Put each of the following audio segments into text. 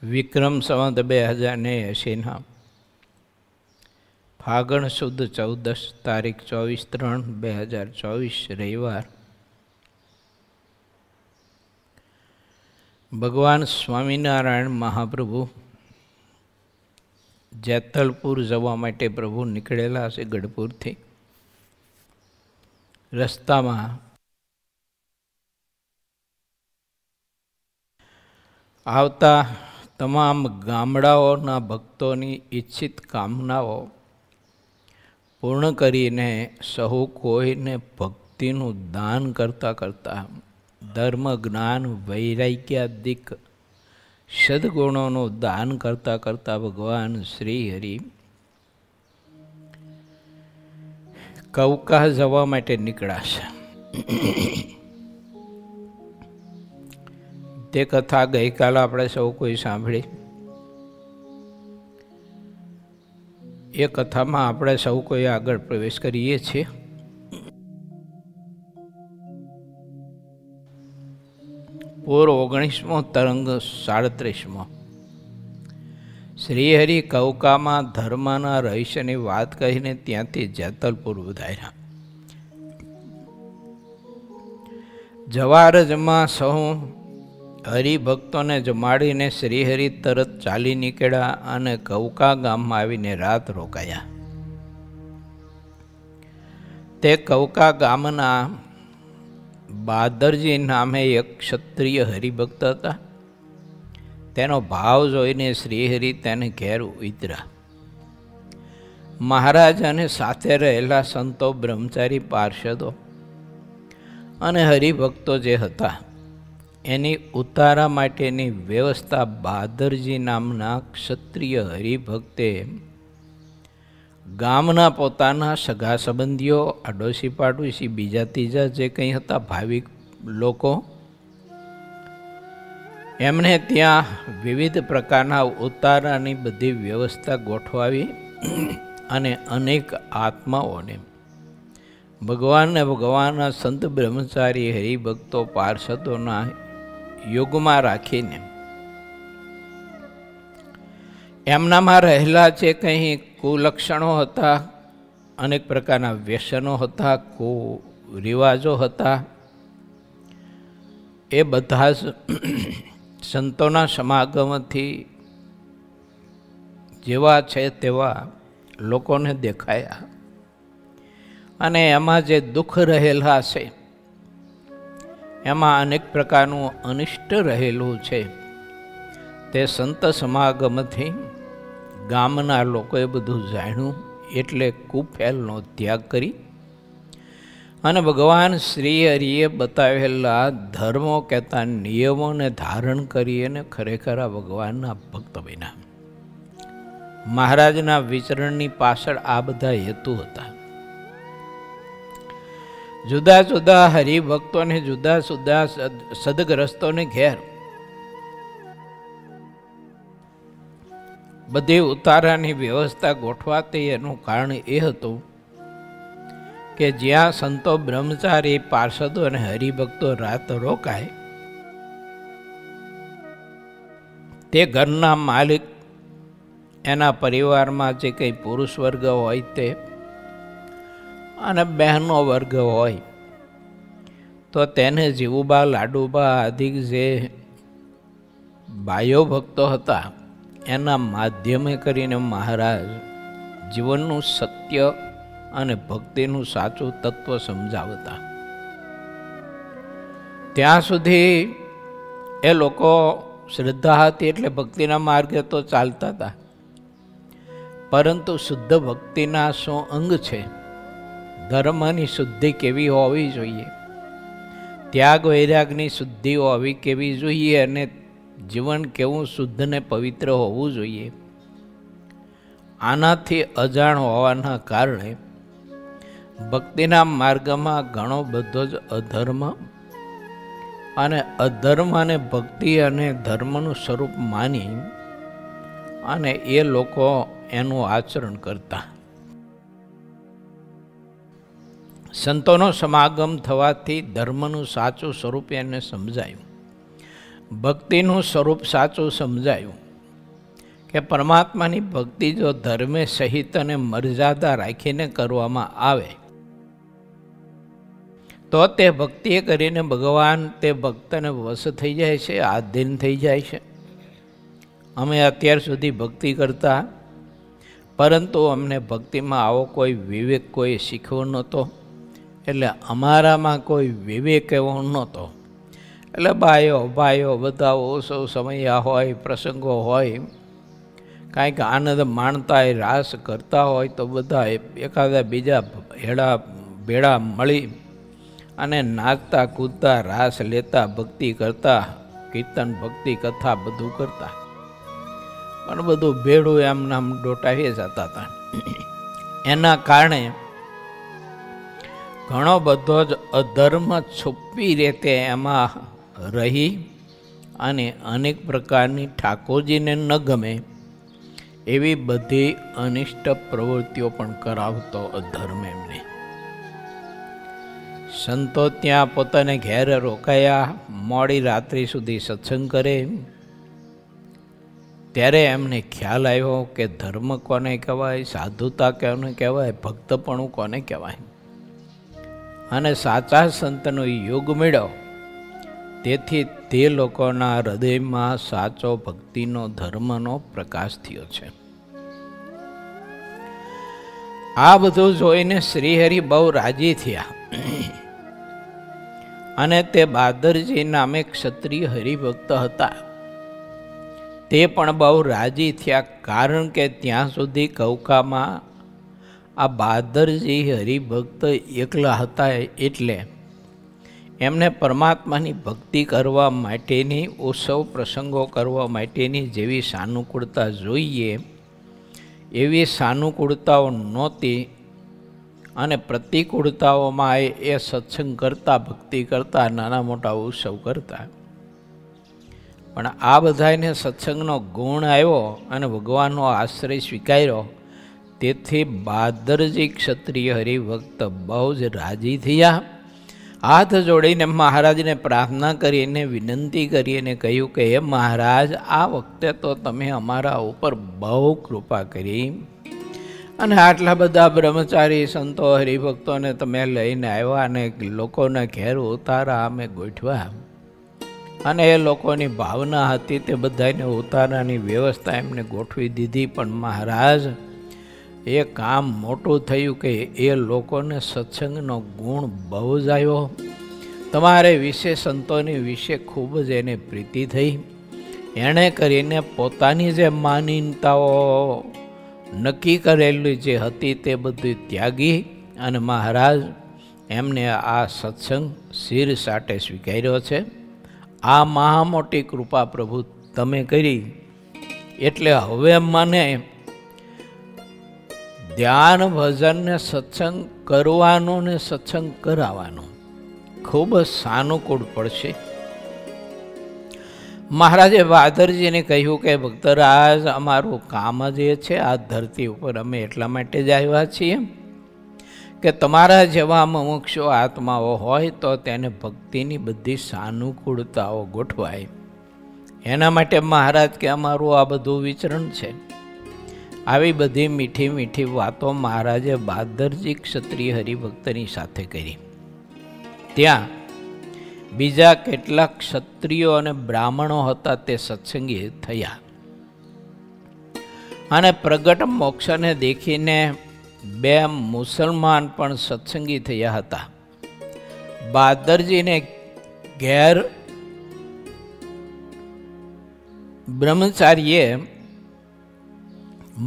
વિક્રમ સંવત 2080 ફાગણ સુદ 14 તારીખ 24/3/2024 રવિવાર ભગવાન સ્વામિનારાયણ મહાપ્રભુ જેતલપુર જવા માટે પ્રભુ નીકળેલા છે. ગઢપુરથી રસ્તામાં આવતા તમામ ગામડાઓના ભક્તોની ઈચ્છિત કામનાઓ પૂર્ણ કરીને સહુ કોઈને ભક્તિનું દાન કરતાં કરતાં ધર્મ જ્ઞાન વૈરાગ્યાદિક સદગુણોનું દાન કરતાં કરતાં ભગવાન શ્રી હરિ કૌકા જવા માટે નીકળાશે. તે કથા ગઈકાલે આપણે સૌ કોઈ સાંભળી. એ કથામાં આપણે સૌ કોઈ આગળ પ્રવેશ કરીએ છીએ. પૂર 19મો તરંગ 37મો. શ્રીહરિ કૌકામાં ધર્મના રહસ્યની વાત કહીને ત્યાંથી જેતલપુર વધાર્યા. જવારજમાં સૌ હરિભક્તોને જમાડીને શ્રીહરિ તરત ચાલી નીકળ્યા અને કૌકા ગામમાં આવીને રાત રોકાયા. તે કૌકા ગામના બાદરજી નામે એક ક્ષત્રિય હરિભક્ત હતા. તેનો ભાવ જોઈને શ્રીહરિ તેને ઘેર ઉતર્યા. મહારાજ અને સાથે રહેલા સંતો, બ્રહ્મચારી, પાર્ષદો અને હરિભક્તો જે હતા એની ઉતારા માટેની વ્યવસ્થા બાદરજી નામના ક્ષત્રિય હરિભક્તે ગામના પોતાના સગા સંબંધીઓ, આડોશી પાડોશી, બીજા ત્રીજા જે કંઈ હતા ભાવિક લોકો, એમણે ત્યાં વિવિધ પ્રકારના ઉતારાની બધી વ્યવસ્થા ગોઠવાવી અને અનેક આત્માઓને ભગવાનને ભગવાનના સંત બ્રહ્મચારી હરિભક્તો પાર્ષદોના યુગમાં રાખીને એમનામાં રહેલા જે કંઈ કુલક્ષણો હતા, અનેક પ્રકારના વ્યસનો હતા, કુરિવાજો હતા, એ બધા જ સંતોના સમાગમથી જેવા છે તેવા લોકોને દેખાયા. અને એમાં જે દુઃખ રહેલા છે, એમાં અનેક પ્રકારનું અનિષ્ટ રહેલું છે, તે સંત સમાગમથી ગામના લોકોએ બધું જાણ્યું. એટલે કુફેલનો ત્યાગ કરી અને ભગવાન શ્રી હરિએ બતાવેલા ધર્મો કહેતા નિયમોને ધારણ કરી અને ખરેખર આ ભગવાનના ભક્ત બન્યા. મહારાજના વિચરણની પાછળ આ બધા હેતુ હતા. જુદા જુદા હરિભક્તોને, જુદા જુદા સદગ્રસ્તોને ઘેર બધી ઉતારાની વ્યવસ્થા ગોઠવાતી. એનું કારણ એ હતું કે જ્યાં સંતો, બ્રહ્મચારી, પાર્ષદો અને હરિભક્તો રાત રોકાય તે ઘરના માલિક, એના પરિવારમાં જે કંઈ પુરુષ વર્ગ હોય તે અને બહેનો વર્ગ હોય તો તેને જીવુબા, લાડુબા આદિ જે બાહ્ય ભક્તો હતા એના માધ્યમે કરીને મહારાજ જીવનનું સત્ય અને ભક્તિનું સાચું તત્વ સમજાવતા. ત્યાં સુધી એ લોકો શ્રદ્ધા હતી એટલે ભક્તિના માર્ગે તો ચાલતા હતા, પરંતુ શુદ્ધ ભક્તિના શું અંગ છે, ધર્મની શુદ્ધિ કેવી હોવી જોઈએ, ત્યાગ વૈરાગની શુદ્ધિ હોવી કેવી જોઈએ, અને જીવન કેવું શુદ્ધ ને પવિત્ર હોવું જોઈએ, આનાથી અજાણ હોવાના કારણે ભક્તિના માર્ગમાં ઘણો બધો જ અધર્મ અને અધર્મ અને ભક્તિ અને ધર્મનું સ્વરૂપ માની અને એ લોકો એનું આચરણ કરતા. સંતોનો સમાગમ થવાથી ધર્મનું સાચું સ્વરૂપ એને સમજાયું, ભક્તિનું સ્વરૂપ સાચું સમજાયું. કે પરમાત્માની ભક્તિ જો ધર્મે સહિત અને મર્યાદા રાખીને કરવામાં આવે તો તે ભક્તિ કરીને ભગવાન તે ભક્તને વશ થઈ જાય છે, આધીન થઈ જાય છે. અમે અત્યાર સુધી ભક્તિ કરતા, પરંતુ અમને ભક્તિમાં આવો કોઈ વિવેક કોઈ શીખવો નહોતો, એટલે અમારામાં કોઈ વિવેક એવો નહોતો. એટલે ભાઈઓ બધા ઓછો સમય હોય, પ્રસંગો હોય, કાંઈક આનંદ માણતા હોય, રાસ કરતા હોય તો બધા એકાદા બીજા હેડા ભેળા મળી અને નાચતા કૂદતા, રાસ લેતા, ભક્તિ કરતા, કીર્તન ભક્તિ કથા બધું કરતા. પણ બધું ભેળું એમ નામ ડોટાવી જતા હતા. એના કારણે ઘણો બધો જ અધર્મ છુપી રીતે એમાં રહી અને અનેક પ્રકારની ઠાકોરજીને ન ગમે એવી બધી અનિષ્ટ પ્રવૃત્તિઓ પણ કરાવતો અધર્મ એમને. સંતો ત્યાં પોતાને ઘેર રોકાયા, મોડી રાત્રિ સુધી સત્સંગ કરે. ત્યારે એમને ખ્યાલ આવ્યો કે ધર્મ કોને કહેવાય, સાધુતા કોને કહેવાય, ભક્તપણું કોને કહેવાય. અને સાચા સંતનો યોગ મળ્યો. તેથી તે લોકોના હૃદયમાં સાચો ભક્તિનો ધર્મનો પ્રકાશ થયો છે. આ બધું જોઈને શ્રીહરિ બહુ રાજી થયા અને તે બાદરજી નામે ક્ષત્રિય હરિભક્ત હતા. તે પણ બહુ રાજી થયા, કારણ કે ત્યાં સુધી કૌકામાં આ બાદરજી હરિભક્ત એકલા હતા, એટલે એમને પરમાત્માની ભક્તિ કરવા માટેની, ઉત્સવ પ્રસંગો કરવા માટેની જેવી સાનુકૂળતા જોઈએ એવી સાનુકૂળતાઓ નહોતી. અને પ્રતિકૂળતાઓમાં એ સત્સંગ કરતા, ભક્તિ કરતા, નાના મોટા ઉત્સવ કરતા. પણ આ બધાને સત્સંગનો ગુણ આવ્યો અને ભગવાનનો આશ્રય સ્વીકાર્યો. તેથી બાદરજી ક્ષત્રિય હરિભક્ત બહુ જ રાજી થયા. હાથ જોડીને મહારાજને પ્રાર્થના કરીને વિનંતી કરીને કહ્યું કે હે મહારાજ, આ વખતે તો તમે અમારા ઉપર બહુ કૃપા કરી અને આટલા બધા બ્રહ્મચારી સંતો હરિભક્તોને તમે લઈને આવ્યા અને લોકોના ઘેર ઉતારા અમે ગોઠવા. અને એ લોકોની ભાવના હતી તે બધાને ઉતારાની વ્યવસ્થા એમને ગોઠવી દીધી. પણ મહારાજ, એ કામ મોટું થયું કે એ લોકોને સત્સંગનો ગુણ બહુ જ આવ્યો. તમારે વિશે, સંતોની વિશે ખૂબ જ એને પ્રીતિ થઈ. એણે કરીને પોતાની જે માનીનતાઓ નક્કી કરેલી જે હતી તે બધું ત્યાગી અને મહારાજ એમને આ સત્સંગ શિર સાટે સ્વીકાર્યો છે. આ મહા મોટી કૃપા પ્રભુ તમે કરી, એટલે હવે મને ધ્યાન ભજન ને સત્સંગ કરવાનો ને સત્સંગ કરાવવાનો ખૂબ જ સાનુકૂળ પડશે. મહારાજે બાદરજીને કહ્યું કે ભક્તરાજ, અમારું કામ જ એ છે, આ ધરતી ઉપર અમે એટલા માટે જ આવ્યા છીએ કે તમારા જેવા મુમુક્ષુ આત્માઓ હોય તો તેને ભક્તિની બધી સાનુકૂળતાઓ ગોઠવાય. એના માટે મહારાજ કે અમારું આ બધું વિચરણ છે. આવી બધી મીઠી મીઠી વાતો મહારાજે બાદરજી ક્ષત્રિય હરિભક્તની સાથે કરી. ત્યાં બીજા કેટલાક ક્ષત્રિયો અને બ્રાહ્મણો હતા, તે સત્સંગી થયા અને પ્રગટ મોક્ષને દેખીને બે મુસલમાન પણ સત્સંગી થયા હતા. બાદરજીને ઘેર બ્રહ્મચારીએ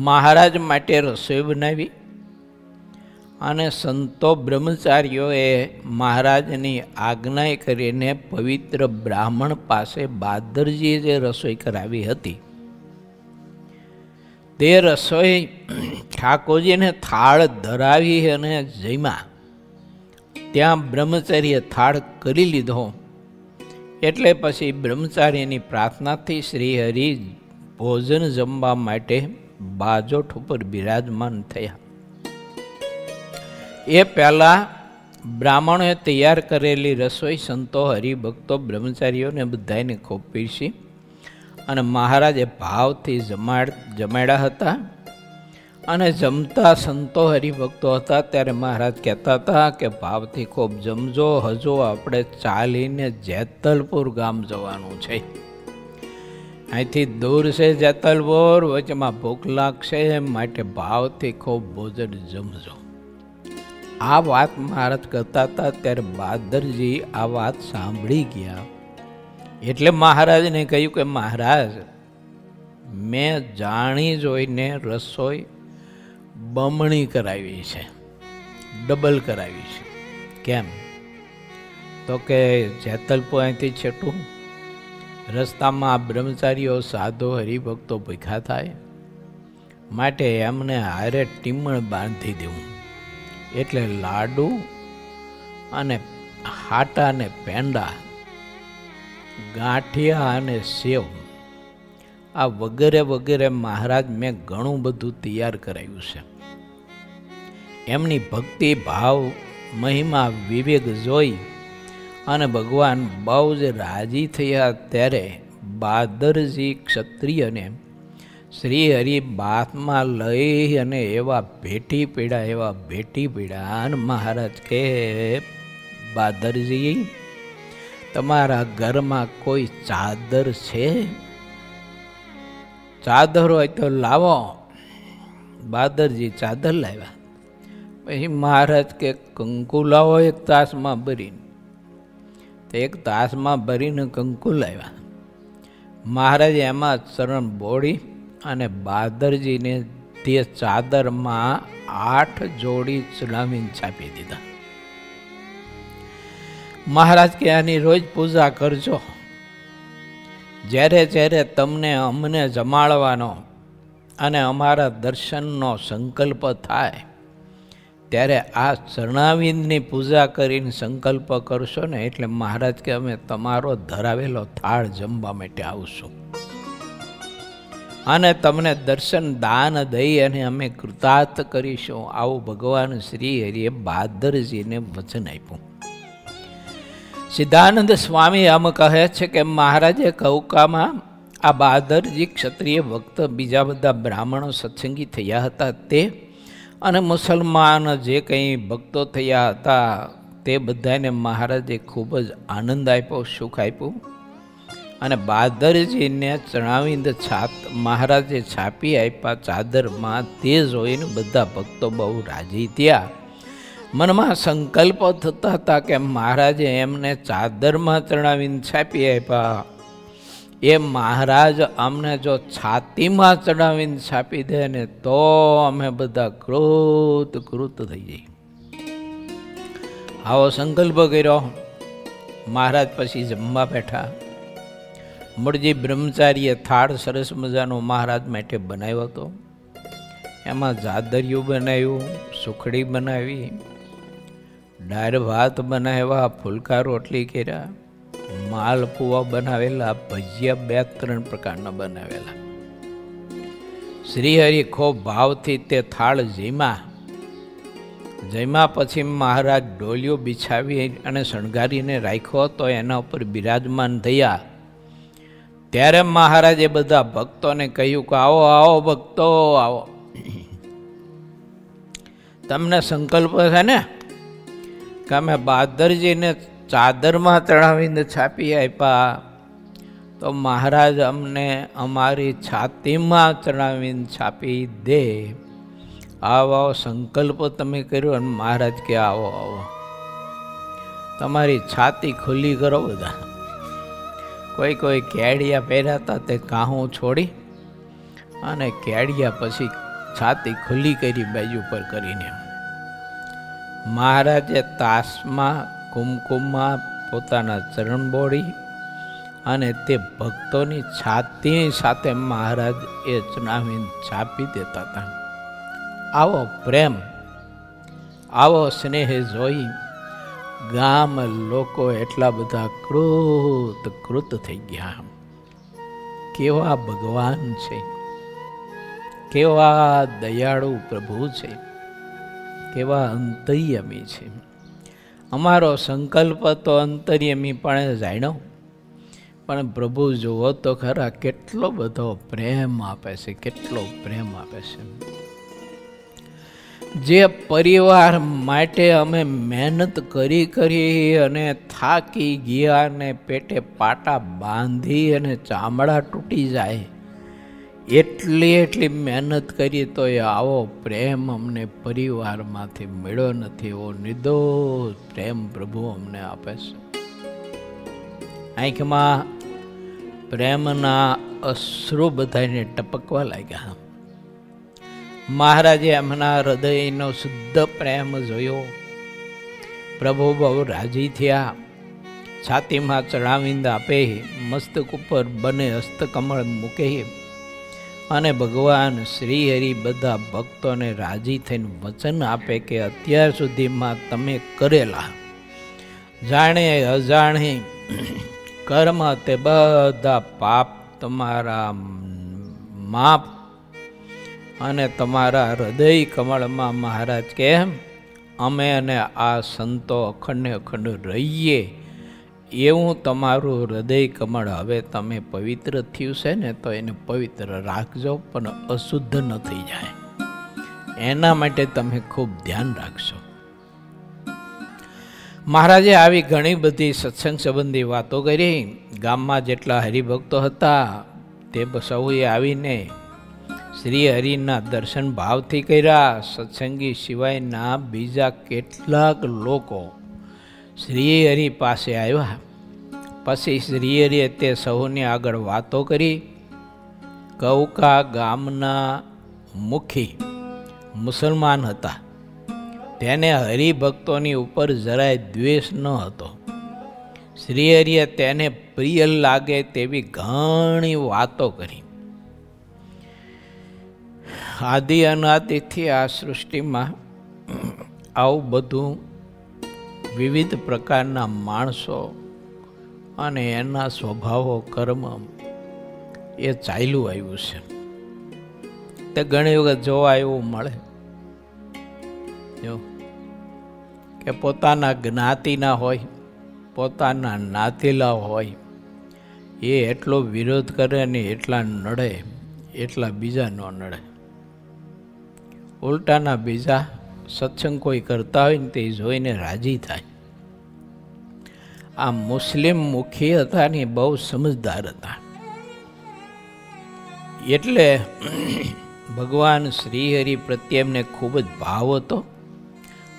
મહારાજ માટે રસોઈ બનાવી અને સંતો બ્રહ્મચારીઓએ મહારાજની આજ્ઞા કરીને પવિત્ર બ્રાહ્મણ પાસે બાદરજીએ જે રસોઈ કરાવી હતી તે રસોઈ ઠાકોરજીને થાળ ધરાવી અને જમ્યા. ત્યાં બ્રહ્મચારીએ થાળ કરી લીધો. એટલે પછી બ્રહ્મચારીની પ્રાર્થનાથી શ્રી હરિ ભોજન જમવા માટે બાજોઠ ઉપર બિરાજમાન થયા. એ પહેલાં બ્રાહ્મણોએ તૈયાર કરેલી રસોઈ સંતો હરિભક્તો બ્રહ્મચારીઓને બધાને ખૂબ પીરસી અને મહારાજે ભાવથી જમાડ્યા હતા. અને જમતા સંતો હરિભક્તો હતા ત્યારે મહારાજ કહેતા હતા કે ભાવથી ખૂબ જમજો, હજુ આપણે ચાલીને જેતલપુર ગામ જવાનું છે. અહીંથી દૂર છે જેતલપુર, વચમાં ભૂખ લાગશે, માટે ભાવથી ખૂબ ભોજન જમજો. આ વાત મહારાજ કરતા હતા ત્યારે બહાદરજી આ વાત સાંભળી ગયા. એટલે મહારાજને કહ્યું કે મહારાજ, મેં જાણી જોઈને રસોઈ બમણી કરાવી છે, ડબલ કરાવી છે. કેમ? તો કે જેતલપુર અહીંથી છેટું, રસ્તામાં બ્રહ્મચારીઓ સાધુ હરિભક્તો ભૂખ્યા થાય, માટે એમને હારે ટીમણ બાંધી દેવું. એટલે લાડુ અને હાટા અને પેંડા, ગાંઠિયા અને સેવ, આ વગેરે વગેરે મહારાજ મેં ઘણું બધું તૈયાર કરાવ્યું છે. એમની ભક્તિ ભાવ મહિમા વિવેક જોઈ અને ભગવાન બહુ જ રાજી થયા. ત્યારે બહાદરજી ક્ષત્રિયને શ્રી હરિ બાથમાં લઈ અને એવા ભેટી પીડા. અને મહારાજ કે બહાદરજી, તમારા ઘરમાં કોઈ ચાદર છે? ચાદર હોય તો લાવો. બહાદરજી ચાદર લાવ્યા. પછી મહારાજ કે કંકુ લાવો એક તાસમાં ભરીને. તો એક તાસમાં ભરીને કંકુ લાવ્યા. મહારાજે એમાં ચરણ બોળી અને બહાદરજીને તે ચાદરમાં 8 જોડી ચડાવીને છાપી દીધા. મહારાજ કે આની રોજ પૂજા કરજો. જ્યારે જ્યારે તમને અમને જમાડવાનો અને અમારા દર્શનનો સંકલ્પ થાય ત્યારે આ ચરણાવિંદની પૂજા કરીને સંકલ્પ કરશો ને, એટલે મહારાજ કે અમે તમારો ધરાવેલો થાળ જમવા માટે આવશું અને તમને દર્શન દાન દઈ અને અમે કૃતાર્થ કરીશું. આવું ભગવાન શ્રી હરિએ બહાદરજીને વચન આપ્યું. સિદ્ધાનંદ સ્વામી આમ કહે છે કે મહારાજે કૌકામાં આ બહાદરજી ક્ષત્રિય ભક્ત, બીજા બધા બ્રાહ્મણો સત્સંગી થયા હતા તે, અને મુસલમાન જે કંઈ ભક્તો થયા હતા તે બધાને મહારાજે ખૂબ જ આનંદ આપ્યો, સુખ આપ્યું. અને બહાદરજીને ચણાવીને મહારાજે છાપી આપ્યા ચાદરમાં. તે જોઈને બધા ભક્તો બહુ રાજી થયા. મનમાં સંકલ્પ થતા હતા કે મહારાજે એમને ચાદરમાં ચડાવીને છાપી આપ્યા, એ મહારાજ અમને જો છાતીમાં ચડાવીને છાપી દે ને તો અમે બધા કૃત થઈ જઈએ. આવો સંકલ્પ કર્યો. મહારાજ પછી જમવા બેઠા. મૂળજી બ્રહ્મચારીએ થાળ સરસ મજાનો મહારાજ માટે બનાવ્યો હતો. એમાં જાદરિયું બનાવ્યું, સુખડી બનાવી, દાળ ભાત બનાવ્યા, ફુલકા રોટલી કર્યા, માલપુઆ બનાવેલા, ભજીયા 2-3 પ્રકારના બનાવેલા. શ્રીહરિ ખૂબ ભાવથી તે થાળ જમ્યા પછી મહારાજ ડોલિયો બિછાવી અને શણગારીને રાખ્યો તો એના ઉપર બિરાજમાન થયા. ત્યારે મહારાજે બધા ભક્તોને કહ્યું કે આવો આવો ભક્તો આવો. તમને સંકલ્પ છે ને કે અમે બહાદરજીને ચાદરમાં ચડાવીને છાપી આપ્યા, તો મહારાજ અમને અમારી છાતીમાં ચડાવીને છાપી દે. આવો સંકલ્પ તમે કર્યો. અને મહારાજ કે આવો આવો, તમારી છાતી ખુલ્લી કરો બધા. કોઈ કેડિયા પહેર્યા હતા તે કાહું છોડી અને કેડિયા પછી છાતી ખુલ્લી કરી બાજુ પર કરીને. મહારાજે તાસમાં કુમકુમમાં પોતાના ચરણ બોળી અને તે ભક્તોની છાતી સાથે મહારાજ એ ચડાવીને છાપી દેતા હતા. આવો પ્રેમ, આવો સ્નેહ જોઈ ગામ લોકો એટલા બધા કૃત થઈ ગયા. કેવા ભગવાન છે, કેવા દયાળુ પ્રભુ છે, કેવા અંતર્યામી છે. અમારો સંકલ્પ તો અંતર્યામી પણ જાણ્યો, પણ પ્રભુ જુઓ તો ખરા કેટલો બધો પ્રેમ આપે છે, કેટલો પ્રેમ આપે છે. જે પરિવાર માટે અમે મહેનત કરી અને થાકી ગયા અને પેટે પાટા બાંધી અને ચામડા તૂટી જાય એટલી મહેનત કરી તો આવો પ્રેમ અમને પરિવારમાંથી મળ્યો નથી. એવો નિર્દોષ પ્રેમ પ્રભુ અમને આપે છે. આંખમાં પ્રેમના અશ્રુ બધાને ટપકવા લાગ્યા. મહારાજે એમના હૃદયનો શુદ્ધ પ્રેમ જોયો. પ્રભુ બહુ રાજી થયા. છાતીમાં ચડાવીને આપે, મસ્તક ઉપર બને હસ્તકમળ મૂકે અને ભગવાન શ્રી હરિ બધા ભક્તોને રાજી થઈને વચન આપે કે અત્યાર સુધીમાં તમે કરેલા જાણે અજાણે કર્મ તે બધા પાપ તમારા માપ અને તમારા હૃદય કમળમાં મહારાજ કે અમે અને આ સંતો અખંડ રહીએ એવું તમારું હૃદય કમળ હવે તમે પવિત્ર થયું છે ને તો એને પવિત્ર રાખજો, પણ અશુદ્ધ ન થઈ જાય એના માટે તમે ખૂબ ધ્યાન રાખશો. મહારાજે આવી ઘણી બધી સત્સંગ સંબંધી વાતો કરી. ગામમાં જેટલા હરિભક્તો હતા તે સૌએ આવીને શ્રી હરિના દર્શન ભાવથી કર્યા. સત્સંગી સિવાયના બીજા કેટલાક લોકો શ્રી હરિ પાસે આવ્યા. પછી શ્રી હરિએ તે સૌની આગળ વાતો કરી. કૌકા ગામના મુખી મુસલમાન હતા. તેને હરિભક્તોની ઉપર જરાય દ્વેષ ન હતો. શ્રી હરિએ તેને પ્રિય લાગે તેવી ઘણી વાતો કરી. આદિ અનાદિથી આ સૃષ્ટિમાં આવું બધું વિવિધ પ્રકારના માણસો અને એના સ્વભાવો કર્મ એ ચાલ્યું આવ્યું છે. તે ઘણી વખત જોવા એવું મળે જો કે પોતાના જ્ઞાતિના હોય, પોતાના નાતીલા હોય, એ એટલો વિરોધ કરે ને એટલા નડે એટલા બીજા ન નડે. ઉલટાના બીજા સત્સંગ કોઈ કરતા હોય ને તે જોઈને રાજી થાય. આ મુસ્લિમ મુખી હતા ને બહુ સમજદાર હતા. એટલે ભગવાન શ્રીહરિ પ્રત્યે એમને ખૂબ જ ભાવ હતો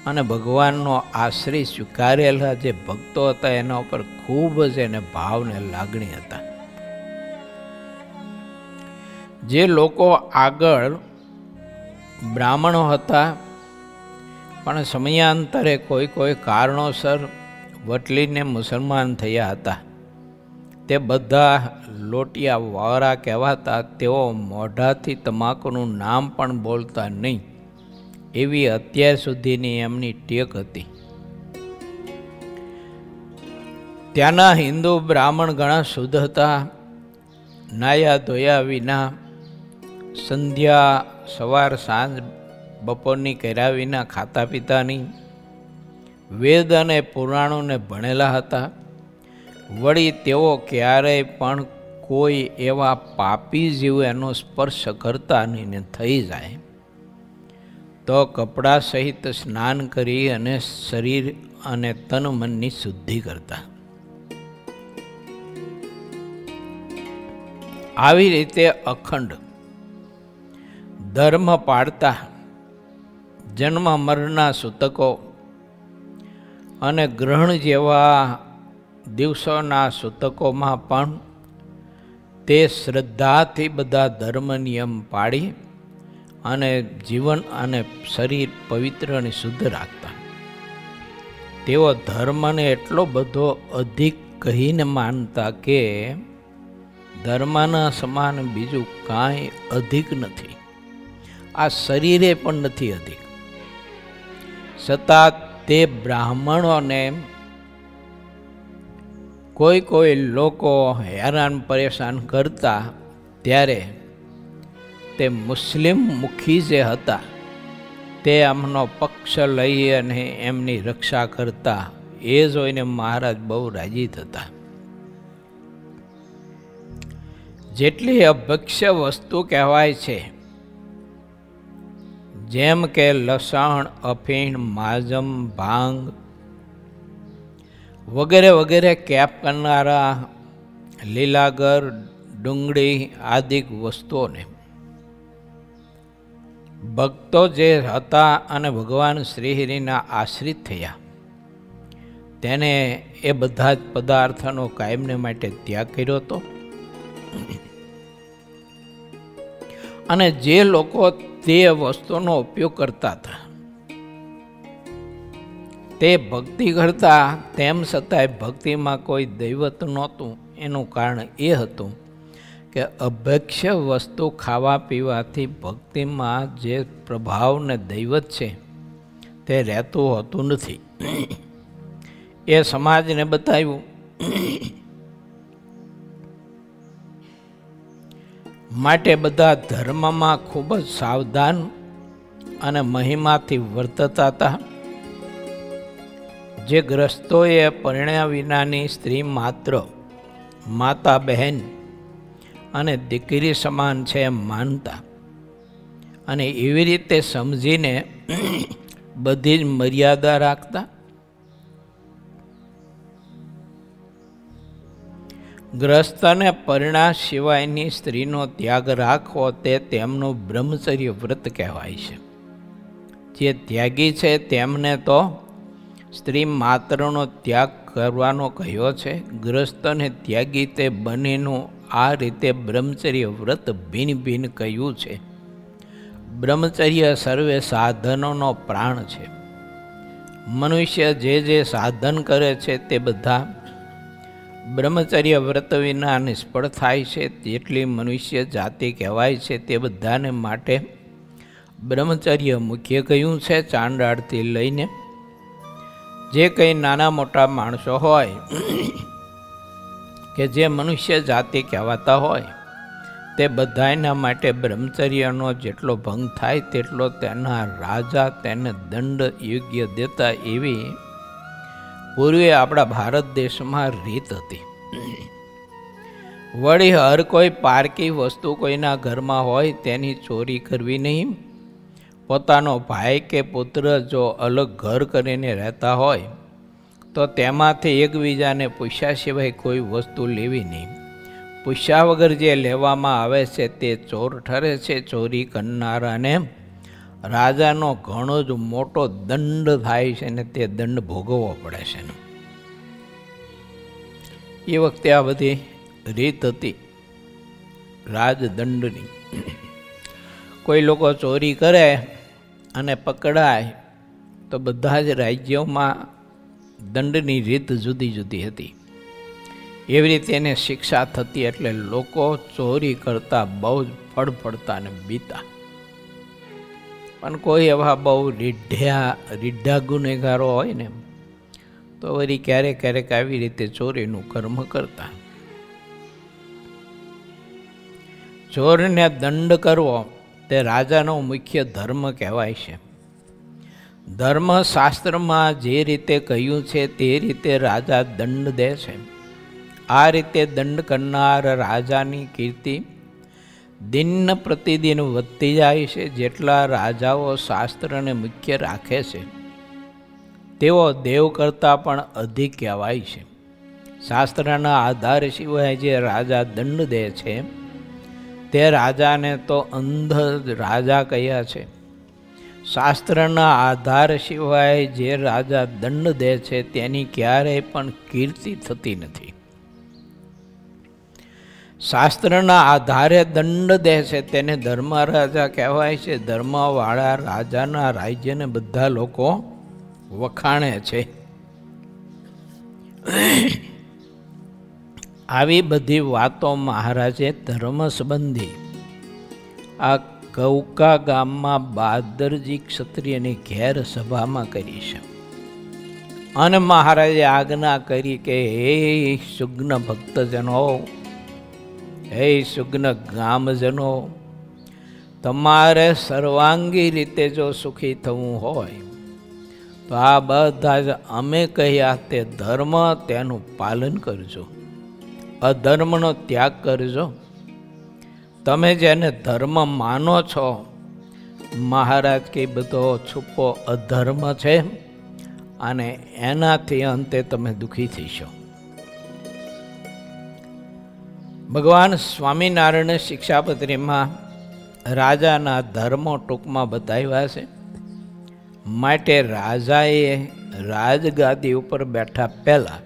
અને ભગવાનનો આશ્રય સ્વીકારેલા જે ભક્તો હતા એના ઉપર ખૂબ જ એને ભાવ ને લાગણી હતા. જે લોકો આગળ બ્રાહ્મણો હતા પણ સમયાંતરે કોઈ કારણોસર વટલીને મુસલમાન થયા હતા, તે બધા લોટિયા વારા કહેવાતા. તેઓ મોઢાથી તમાકુનું નામ પણ બોલતા નહીં એવી અત્યાર સુધીની એમની ટેક હતી. ત્યાંના હિન્દુ બ્રાહ્મણ ઘણા શુદ્ધ હતા. નાયા ધોયા વિના, સંધ્યા સવાર સાંજ બપોરની કર્યા વિના ખાતા પીતા નહીં. વેદ અને પુરાણોને ભણેલા હતા. વળી તેઓ ક્યારેય પણ કોઈ એવા પાપી જીવ એનો સ્પર્શ કરતા નહીં ને થઈ જાય તો કપડાં સહિત સ્નાન કરી અને શરીર અને તન મનની શુદ્ધિ કરતા. આવી રીતે અખંડ ધર્મ પાળતા. જન્મ મરણના સૂતકો અને ગ્રહણ જેવા દિવસોના સૂતકોમાં પણ તે શ્રદ્ધાથી બધા ધર્મ નિયમ પાળી અને જીવન અને શરીર પવિત્ર અને શુદ્ધ રાખતા. તેઓ ધર્મને એટલો બધો અધિક કહીને માનતા કે ધર્મના સમાન બીજું કાંઈ અધિક નથી, આ શરીરે પણ નથી અધિક. છતાં તે બ્રાહ્મણોને કોઈ લોકો હેરાન પરેશાન કરતા ત્યારે તે મુસ્લિમ મુખી જે હતા તે એમનો પક્ષ લઈ અને એમની રક્ષા કરતા. એ જોઈને મહારાજ બહુ રાજી થતા. જેટલી અભક્ષ્ય વસ્તુ કહેવાય છે, જેમ કે લસણ, અફીણ, માજમ, ભાંગ વગેરે વગેરે કેપ કરનારા, લીલાગર, ડુંગળી આદિ વસ્તુઓને ભક્તો જે હતા અને ભગવાન શ્રીહરિના આશ્રિત થયા તેને એ બધા જ પદાર્થોનો કાયમને માટે ત્યાગ કર્યો હતો. અને જે લોકો તે વસ્તુનો ઉપયોગ કરતા હતા તે ભક્તિ કરતા, તેમ છતાંય ભક્તિમાં કોઈ દૈવત નહોતું. એનું કારણ એ હતું કે અભક્ષ્ય વસ્તુ ખાવા પીવાથી ભક્તિમાં જે પ્રભાવ ને દૈવત છે તે રહેતું હોતું નથી. એ સમાજને બતાવ્યું. માટે બધા ધર્મમાં ખૂબ જ સાવધાન અને મહિમાથી વર્તતા હતા. જે ગ્રસ્તોએ પરણ્યા વિનાની સ્ત્રી માત્ર માતા, બહેન અને દીકરી સમાન છે એમ માનતા અને એવી રીતે સમજીને બધી જ મર્યાદા રાખતા. ગ્રસ્તને પરણા સિવાયની સ્ત્રીનો ત્યાગ રાખવો તે તેમનું બ્રહ્મચર્ય વ્રત કહેવાય છે. જે ત્યાગી છે તેમને તો સ્ત્રી માત્રનો ત્યાગ કરવાનો કહ્યો છે. ગ્રસ્તને ત્યાગી તે બંનેનું આ રીતે બ્રહ્મચર્ય વ્રત ભિન્ન ભિન્ન કહ્યું છે. બ્રહ્મચર્ય સર્વે સાધનોનો પ્રાણ છે. મનુષ્ય જે સાધન કરે છે તે બધા બ્રહ્મચર્ય વ્રત વિના નિષ્ફળ થાય છે. જેટલી મનુષ્ય જાતિ કહેવાય છે તે બધાને માટે બ્રહ્મચર્ય મુખ્ય કહ્યું છે. ચાંડાળથી લઈને જે કંઈ નાના મોટા માણસો હોય કે જે મનુષ્ય જાતિ કહેવાતા હોય તે બધાના માટે બ્રહ્મચર્યનો જેટલો ભંગ થાય તેટલો તેના રાજા તેને દંડ યોગ્ય દેતા, એવી પૂર્વે આપણા ભારત દેશમાં રીત હતી. વળી હર કોઈ પારકી વસ્તુ કોઈના ઘરમાં હોય તેની ચોરી કરવી નહીં. પોતાનો ભાઈ કે પુત્ર જો અલગ ઘર કરીને રહેતા હોય તો તેમાંથી એકબીજાને પૂછ્યા સિવાય કોઈ વસ્તુ લેવી નહીં. પૂછ્યા વગર જે લેવામાં આવે છે તે ચોર ઠરે છે. ચોરી કરનારાને રાજાનો ઘણો જ મોટો દંડ થાય છે ને તે દંડ ભોગવવો પડે છે. એ વખતે આ બધી રીત હતી રાજદંડની. કોઈ લોકો ચોરી કરે અને પકડાય તો બધા જ રાજ્યોમાં દંડની રીત જુદી જુદી હતી. એવી રીતે એને શિક્ષા થતી. એટલે લોકો ચોરી કરતા બહુ જ ફળફળતા અને બીતા. પણ કોઈ એવા બહુ રીઢા ગુનેગારો હોય ને તો વળી ક્યારેક ક્યારેક આવી રીતે ચોરીનું કર્મ કરતા. ચોરને દંડ કરવો તે રાજાનો મુખ્ય ધર્મ કહેવાય છે. ધર્મશાસ્ત્રમાં જે રીતે કહ્યું છે તે રીતે રાજા દંડ દે છે. આ રીતે દંડ કરનાર રાજાની કીર્તિ દિન પ્રતિદિન વધતી જાય છે. જેટલા રાજાઓ શાસ્ત્રને મુખ્ય રાખે છે તેઓ દેવ કરતાં પણ અધિક કહેવાય છે. શાસ્ત્રના આધાર સિવાય જે રાજા દંડ દે છે તે રાજાને તો અંધ રાજા કહ્યા છે. શાસ્ત્રના આધાર સિવાય જે રાજા દંડ દે છે તેની ક્યારેય પણ કીર્તિ થતી નથી. શાસ્ત્રના આધારે દંડ દે છે તેને ધર્મ રાજા કહેવાય છે. ધર્મવાળા રાજાના રાજ્યને બધા લોકો વખાણે છે. આવી બધી વાતો મહારાજે ધર્મ સંબંધી આ કૌકા ગામમાં બાદરજી ક્ષત્રિયની ઘેર સભામાં કરી છે. અને મહારાજે આજ્ઞા કરી કે હે સુગ્ન ભક્તજનો, હે સુગ્ન ગામજનો, તમારે સર્વાંગી રીતે જો સુખી થવું હોય તો આ બધા જ અમે કહ્યા તે ધર્મ તેનું પાલન કરજો, અધર્મનો ત્યાગ કરજો. તમે જેને ધર્મ માનો છો, મહારાજ કે બધો છુપો અધર્મ છે અને એનાથી અંતે તમે દુઃખી થઈશો. ભગવાન સ્વામિનારાયણ શિક્ષાપત્રીમાં રાજાના ધર્મો ટૂંકમાં બતાવ્યા છે. માટે રાજાએ રાજગાદી ઉપર બેઠા પહેલા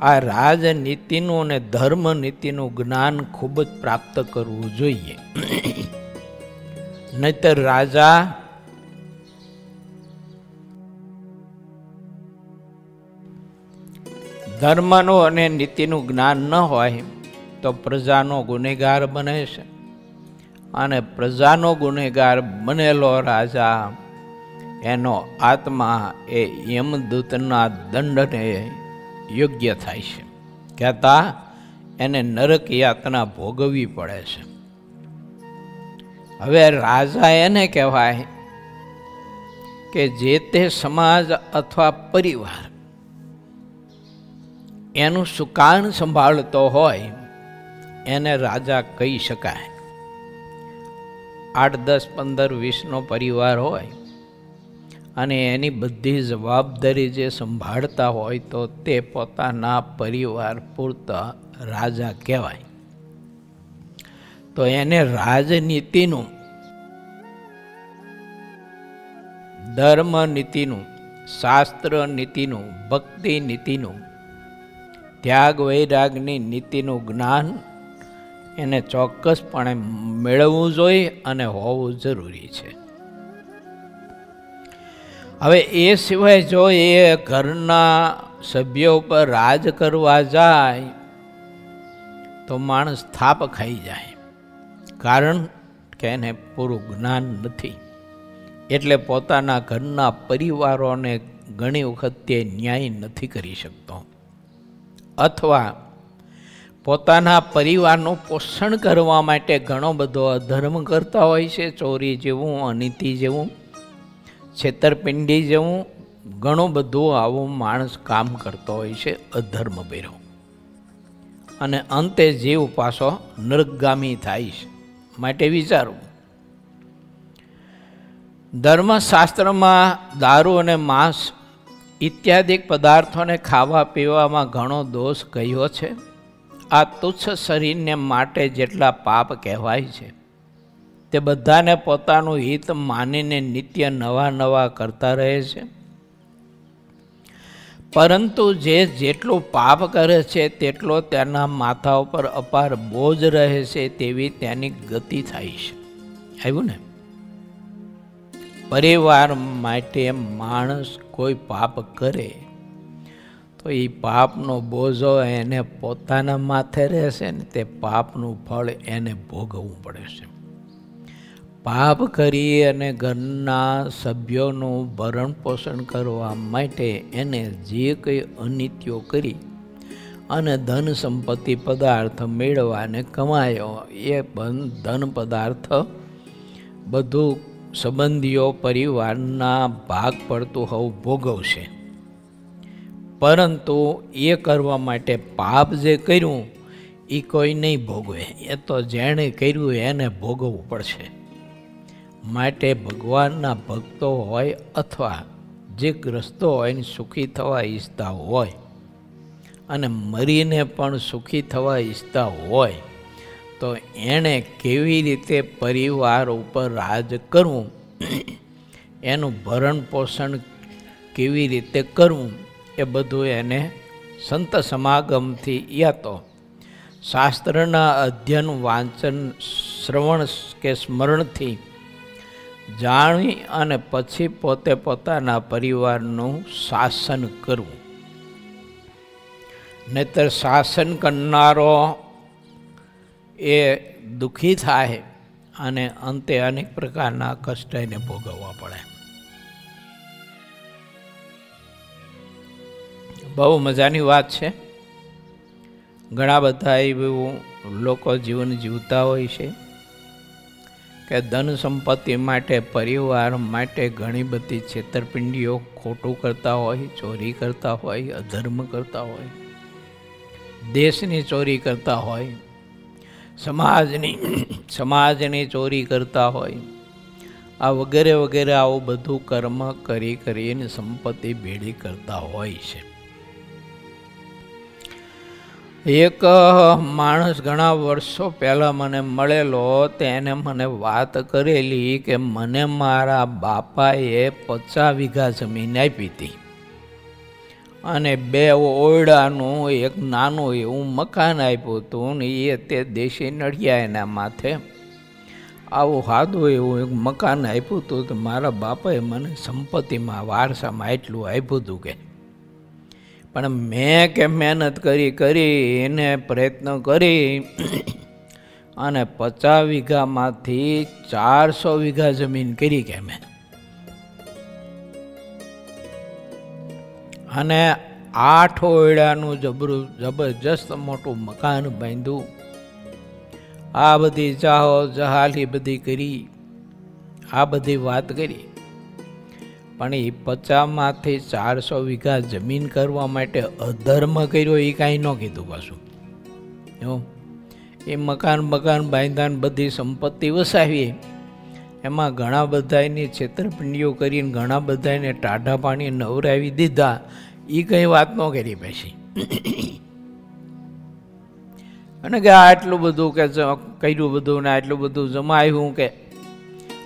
આ રાજનીતિનું અને ધર્મ નીતિનું જ્ઞાન ખૂબ જ પ્રાપ્ત કરવું જોઈએ. નહીતર રાજા ધર્મનું અને નીતિનું જ્ઞાન ન હોય તો પ્રજાનો ગુનેગાર બને છે અને પ્રજાનો ગુનેગાર બનેલો રાજા એનો આત્મા એ યમદૂતના દંડને યોગ્ય થાય છે. કહેતા એને નરક યાતના ભોગવવી પડે છે. હવે રાજા એને કહેવાય કે જે તે સમાજ અથવા પરિવાર એનું સુકાન સંભાળતો હોય એને રાજા કહી શકાય. 8, 10, 15, 20નો પરિવાર હોય અને એની બધી જવાબદારી જે સંભાળતા હોય તો તે પોતાના પરિવાર પૂરતા રાજા કહેવાય. તો એને રાજનીતિનું, ધર્મ નીતિનું, શાસ્ત્ર નીતિનું, ભક્તિ નીતિનું, ત્યાગ વૈરાગની નીતિનું જ્ઞાન એને ચોક્કસપણે મેળવવું જોઈએ અને હોવું જરૂરી છે. હવે એ સિવાય જો એ ઘરના સભ્યો પર રાજ કરવા જાય તો માણસ થાપ ખાઈ જાય. કારણ કે એને પૂરું જ્ઞાન નથી. એટલે પોતાના ઘરના પરિવારોને ઘણી વખત તે ન્યાય નથી કરી શકતો, અથવા પોતાના પરિવારનું પોષણ કરવા માટે ઘણો બધો અધર્મ કરતા હોય છે. ચોરી જેવું, અનીતિ જેવું, છેતરપિંડી જેવું ઘણું બધું આવું માણસ કામ કરતો હોય છે અધર્મ ભેરો, અને અંતે જીવ પાછો નરકગામી થાય છે. માટે વિચારવું. ધર્મશાસ્ત્રમાં દારૂ અને માંસ ઇત્યાદિ પદાર્થોને ખાવા પીવામાં ઘણો દોષ કહ્યો છે. આ તુચ્છ શરીરને માટે જેટલા પાપ કહેવાય છે તે બધાને પોતાનું હિત માનીને નિત્ય નવા નવા કરતા રહે છે. પરંતુ જે જેટલું પાપ કરે છે તેટલો તેના માથા ઉપર અપાર બોજ રહે છે તેવી તેની ગતિ થાય છે. આવ્યું ને? પરિવાર માટે માણસ કોઈ પાપ કરે તો એ પાપનો બોજો એને પોતાના માથે રહેશે ને તે પાપનું ફળ એને ભોગવવું પડે છે. પાપ કરી અને ઘરના સભ્યોનું ભરણ પોષણ કરવા માટે એને જે કંઈ અનિત્યો કરી અને ધન સંપત્તિ પદાર્થ મેળવાને કમાયો એ ધન પદાર્થ બધું સંબંધીઓ પરિવારના ભાગ પડતું હોવું ભોગવશે. પરંતુ એ કરવા માટે પાપ જે કર્યું એ કોઈ નહીં ભોગવે, એ તો જેણે કર્યું એને ભોગવવું પડશે. માટે ભગવાનના ભક્તો હોય અથવા જે ગ્રસ્તો હોય ને સુખી થવા ઈચ્છતા હોય અને મરીને પણ સુખી થવા ઈચ્છતા હોય તો એણે કેવી રીતે પરિવાર ઉપર રાજ કરવું, એનું ભરણ પોષણ કેવી રીતે કરવું એ બધું એને સંત સમાગમથી યા તો શાસ્ત્રના અધ્યયન, વાંચન, શ્રવણ કે સ્મરણથી જાણી અને પછી પોતે પોતાના પરિવારનું શાસન કરવું. નહીતર શાસન કરનારો એ દુઃખી થાય અને અંતે અનેક પ્રકારના કષ્ટ એને ભોગવવા પડે. બહુ મજાની વાત છે. ઘણા બધા એવું લોકો જીવન જીવતા હોય છે કે ધન સંપત્તિ માટે, પરિવાર માટે ઘણી બધી છેતરપિંડીઓ, ખોટું કરતા હોય, ચોરી કરતા હોય, અધર્મ કરતા હોય, દેશની ચોરી કરતા હોય, સમાજની ચોરી કરતા હોય, આ વગેરે વગેરે આવું બધું કર્મ કરી કરીને સંપત્તિ ભેળી કરતા હોય છે. એક માણસ ઘણા વર્ષો પહેલાં મને મળેલો, તેને મને વાત કરેલી કે મને મારા બાપાએ 50 વીઘા જમીન આપી હતી અને 2 ઓરડાનું એક નાનું એવું મકાન આપ્યું હતું ને એ તે દેશી નડિયા એના માથે આવું સાદું એવું એક મકાન આપ્યું હતું. તો મારા બાપાએ મને સંપત્તિમાં વારસામાં એટલું આપ્યું હતું કે, પણ મેં કે મહેનત કરી એને પ્રયત્ન કરી અને 50 વીઘામાંથી 400 વીઘા જમીન કરી કે મેં, અને 8 ઓરડાનું જબરજસ્ત મોટું મકાન બાંધ્યું. આ બધી જાહો જહાલી બધી કરી, આ બધી વાત કરી, પણ એ 50માંથી 400 વીઘા જમીન કરવા માટે અધર્મ કર્યો એ કાંઈ ન કીધું પાછું. એવું એ મકાન બાંધ્યા, બધી સંપત્તિ વસાવી, એમાં ઘણા બધાની છેતરપિંડીઓ કરીને ઘણા બધાને ટાઢા પાણી નવરાવી દીધા, એ કંઈ વાત ન કરી પછી. અને કે આટલું બધું કે કર્યું બધું ને આટલું બધું જમાયું કે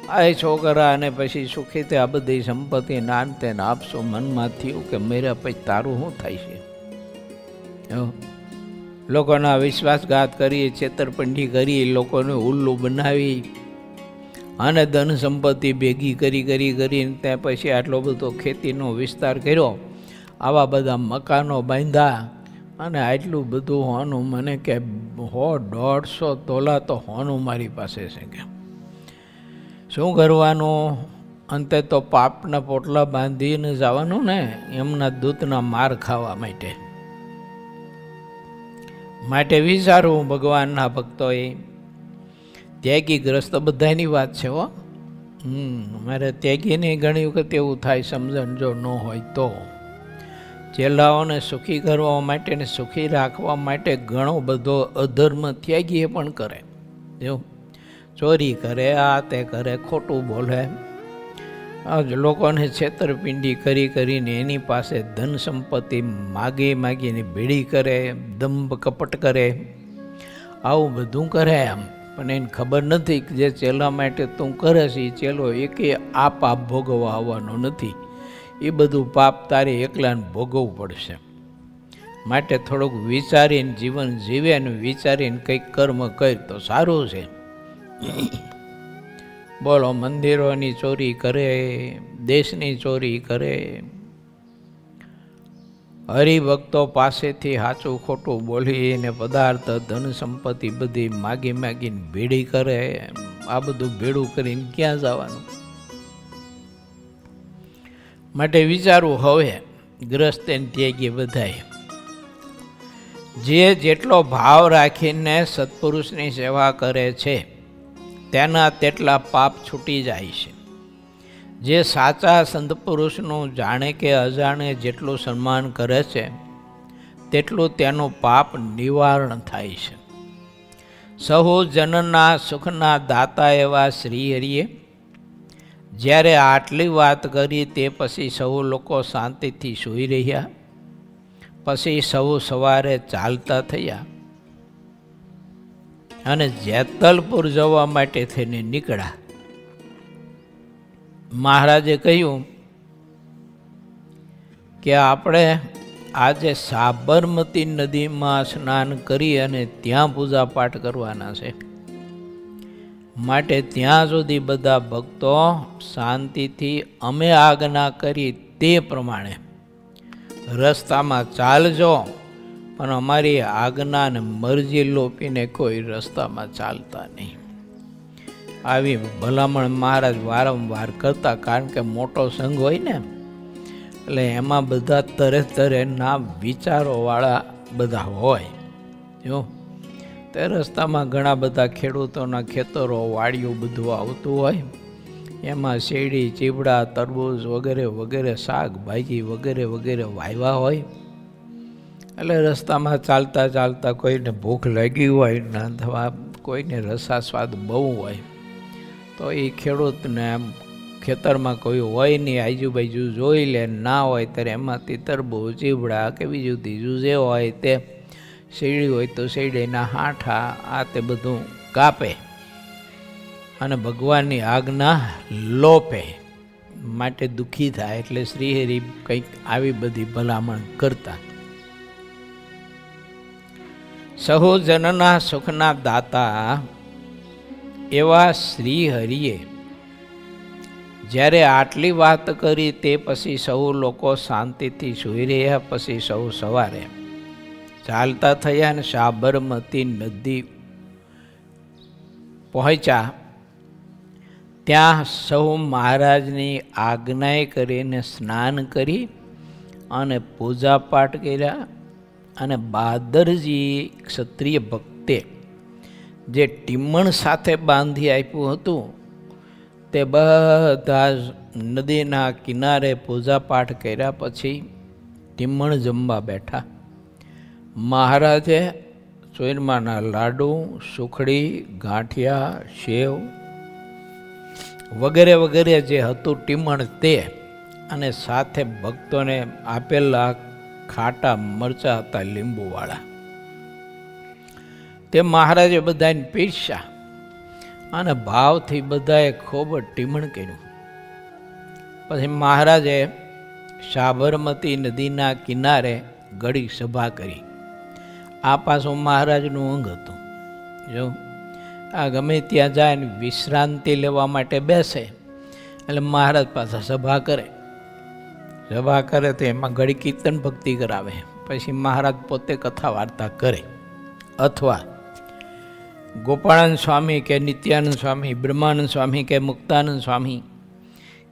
આ છોકરા અને પછી સુખી તે આ બધી સંપત્તિ નાનતે આપશો. મનમાં થયું કે મેરા પછી તારું શું થાય છે? લોકોના વિશ્વાસઘાત કરી, છેતરપિંડી કરી, લોકોને ઉલ્લુ બનાવી અને ધન સંપત્તિ ભેગી કરીને ત્યાં પછી આટલો બધો ખેતીનો વિસ્તાર કર્યો, આવા બધા મકાનો બાંધ્યા અને આટલું બધું હોનું મને કે 100-150 તોલા તો હોનું મારી પાસે છે કે શું કરવાનું? અંતે તો પાપના પોટલા બાંધીને જવાનું ને એમના દૂતના માર ખાવા માટે વિચારવું. ભગવાનના ભક્તોએ ત્યાગીગ્રસ્ત બધાની વાત છે હો. મારે ત્યાગીને ઘણી વખત એવું થાય, સમજણ જો ન હોય તો ચેલાઓને સુખી કરવા માટે ને સુખી રાખવા માટે ઘણો બધો અધર્મ ત્યાગીએ પણ કરે. એવું ચોરી કરે, આ તે કરે, ખોટું બોલે, લોકોને છેતરપિંડી કરીને એની પાસે ધન સંપત્તિ માગીને ભેળી કરે, દંભ કપટ કરે, આવું બધું કરે એમ. પણ એને ખબર નથી કે જે ચેલા માટે તું કરે છે એ ચેલો એકે આ પાપ ભોગવવા આવવાનો નથી. એ બધું પાપ તારે એકલાને ભોગવવું પડશે. માટે થોડુંક વિચારીને જીવન જીવે ને વિચારીને કંઈક કર્મ કર તો સારું છે. બોલો, મંદિરોની ચોરી કરે, દેશની ચોરી કરે, હરિભક્તો પાસેથી સાચું ખોટું બોલીને પદાર્થ ધન સંપત્તિ બધી માગીને ભેળી કરે. આ બધું ભેળું કરીને ક્યાં જવાનું? માટે વિચારવું. હવે ગ્રસ્ત ત્યાગી બધાએ જેટલો ભાવ રાખીને સત્પુરુષની સેવા કરે છે તેના તેટલા પાપ છૂટી જાય છે. જે સાચા સંત પુરુષનું જાણે કે અજાણે જેટલું સન્માન કરે છે તેટલું તેનું પાપ નિવારણ થાય છે. સહુ જનના સુખના દાતા એવા શ્રી હરિએ જ્યારે આટલી વાત કરી તે પછી સૌ લોકો શાંતિથી સૂઈ રહ્યા. પછી સૌ સવારે ચાલતા થયા અને જેતલપુર જવા માટે થઈને નીકળ્યા. મહારાજે કહ્યું કે આપણે આજે સાબરમતી નદીમાં સ્નાન કરી અને ત્યાં પૂજા પાઠ કરવાના છે. માટે ત્યાં સુધી બધા ભક્તો શાંતિથી અમે આજ્ઞા કરી તે પ્રમાણે રસ્તામાં ચાલજો, પણ અમારી આજ્ઞાને મરજી લોપીને કોઈ રસ્તામાં ચાલતા નહીં. આવી ભલામણ મહારાજ વારંવાર કરતા, કારણ કે મોટો સંઘ હોય ને એટલે એમાં બધા તરહના વિચારોવાળા બધા હોય. જો તે રસ્તામાં ઘણા બધા ખેડૂતોના ખેતરો, વાડીઓ બધું આવતું હોય, એમાં શેરડી, ચીવડા, તરબૂચ વગેરે શાકભાજી વગેરે વાવ્યા હોય. એટલે રસ્તામાં ચાલતા કોઈને ભૂખ લાગી હોય ને અથવા કોઈને રસાસ્વાદ બહુ હોય તો એ ખેડૂતને આમ ખેતરમાં કોઈ હોય નહીં, આજુબાજુ જોઈ લે, ના હોય ત્યારે એમાંથી તરબૂચ, ચીવડા કે બીજું ત્રીજું જે હોય તે, શેરડી હોય તો શેરડીના હાંઠા, આ તે બધું કાપે અને ભગવાનની આજ્ઞા લોપે માટે દુઃખી થાય. એટલે શ્રીહરિ કંઈક આવી બધી ભલામણ કરતા. સહુજનના સુખના દાતા એવા શ્રીહરિએ જ્યારે આટલી વાત કરી તે પછી સૌ લોકો શાંતિથી સૂઈ રહ્યા. પછી સૌ સવારે ચાલતા થયા અને સાબરમતી નદી પહોંચ્યા. ત્યાં સૌ મહારાજની આજ્ઞાએ કરીને સ્નાન કરી અને પૂજાપાઠ કર્યા. અને બહાદરજી ક્ષત્રિય ભક્તે જે ટીમણ સાથે બાંધી આપ્યું હતું તે બધા જ નદીના કિનારે પૂજાપાઠ કર્યા. પછી ટીમણ જમવા બેઠા. મહારાજે ચોરમાના લાડુ, સુખડી, ગાંઠિયા, સેવ વગેરે વગેરે જે હતું ટીમણ તે, અને સાથે ભક્તોને આપેલા ખાટા મરચાં હતા લીંબુવાળા, તે મહારાજે બધાને પીરસ્યા અને ભાવથી બધાએ ખૂબ ટીમણ કર્યું. પછી મહારાજે સાબરમતી નદીના કિનારે ઘડી સભા કરી. આ પાછું મહારાજનું અંગ હતું. જો આ ગમે ત્યાં જાય ને વિશ્રાંતિ લેવા માટે બેસે એટલે મહારાજ પાછા સભા કરે. સભા કરે તો એમાં ઘડી કીર્તન ભક્તિ કરાવે. પછી મહારાજ પોતે કથા વાર્તા કરે. અથવા ગોપાળાનંદ સ્વામી કે નિત્યાનંદ સ્વામી, બ્રહ્માનંદ સ્વામી કે મુક્તાનંદ સ્વામી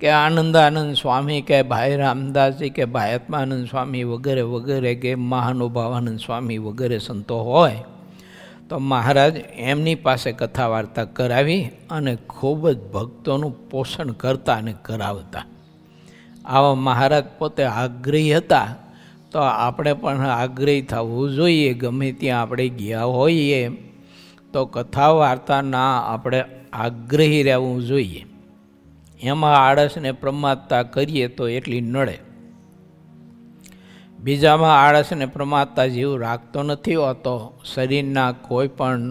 કે આનંદાનંદ સ્વામી કે ભાઈ રામદાસજી કે ભાઈ આત્માનંદ સ્વામી વગેરે વગેરે કે મહાનુભાવાનંદ સ્વામી વગેરે સંતો હોય તો મહારાજ એમની પાસે કથા વાર્તા કરાવી અને ખૂબ જ ભક્તોનું પોષણ કરતા અને કરાવતા. આવા મહારાજ પોતે આગ્રહી હતા. તો આપણે પણ આગ્રહી થવું જોઈએ. ગમે ત્યાં આપણે ગયા હોઈએ તો કથા વાર્તાના આપણે આગ્રહી રહેવું જોઈએ. એમાં આળસને પ્રમાદતા કરીએ તો એટલી નડે. બીજામાં આળસને પ્રમાદતા જીવ રાખતો નથી હોતો. શરીરના કોઈ પણ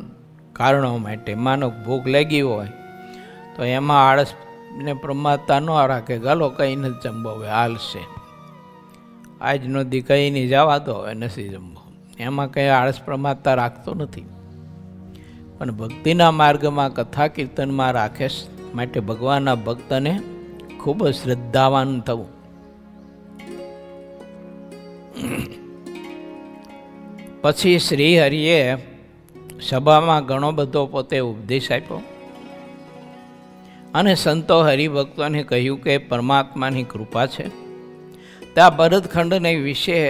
કારણો માટે માનો ભૂખ લાગી હોય તો એમાં આળસને પ્રમાદતા ન રાખે. ગાલો કંઈ નથી જમવો, હવે હાલશે, આજનો દી કંઈ નહીં, જવા દો, હવે નથી જમવો. એમાં કંઈ આળસ પ્રમાદતા રાખતો નથી. પણ ભક્તિના માર્ગમાં કથા કીર્તનમાં રાખે માટે ભગવાનના ભક્તને ખૂબ શ્રદ્ધાવાન થવું. પછી શ્રી હરિએ સભામાં ઘણો બધો પોતે ઉપદેશ આપ્યો અને સંતો હરિભક્તોને કહ્યું કે પરમાત્માની કૃપા છે. ત્યાં ભરતખંડને વિશે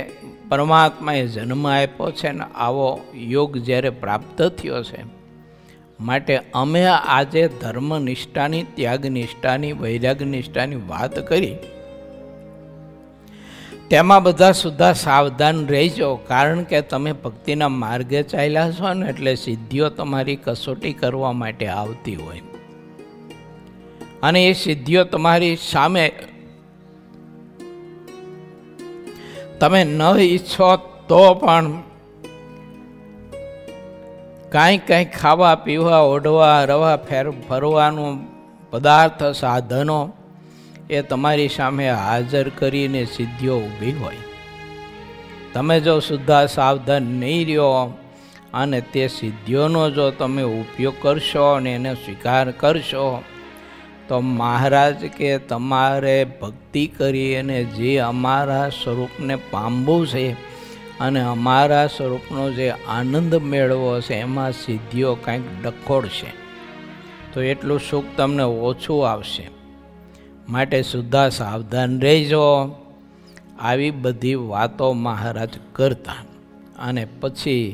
પરમાત્માએ જન્મ આપ્યો છે ને આવો યોગ જ્યારે પ્રાપ્ત થયો છે માટે અમે આજે ધર્મનિષ્ઠાની, ત્યાગનિષ્ઠાની, વૈરાગનિષ્ઠાની વાત કરી. તેમાં બધા સુદ્ધા સાવધાન રહેજો, કારણ કે તમે ભક્તિના માર્ગે ચાલ્યા છો ને એટલે સિદ્ધિઓ તમારી કસોટી કરવા માટે આવતી હોય અને એ સિદ્ધિઓ તમારી સામે તમે ન ઈચ્છો તો પણ કાંઈ ખાવા પીવા, ઓઢવા, રવા, ફરવાનું પદાર્થ, સાધનો એ તમારી સામે હાજર કરીને સિદ્ધિઓ ઊભી હોય. તમે જો સુદ્ધા સાવધાન નહીં રહ્યો અને તે સિદ્ધિઓનો જો તમે ઉપયોગ કરશો અને એને સ્વીકાર કરશો તો મહારાજ કે તમારે ભક્તિ કરી અને જે અમારા સ્વરૂપને પામવું છે અને અમારા સ્વરૂપનો જે આનંદ મેળવો છે એમાં સિદ્ધિઓ કંઈક ડખોળશે તો એટલું સુખ તમને ઓછું આવશે. માટે સુદ્ધા સાવધાન રહેજો. આવી બધી વાતો મહારાજ કરતા અને પછી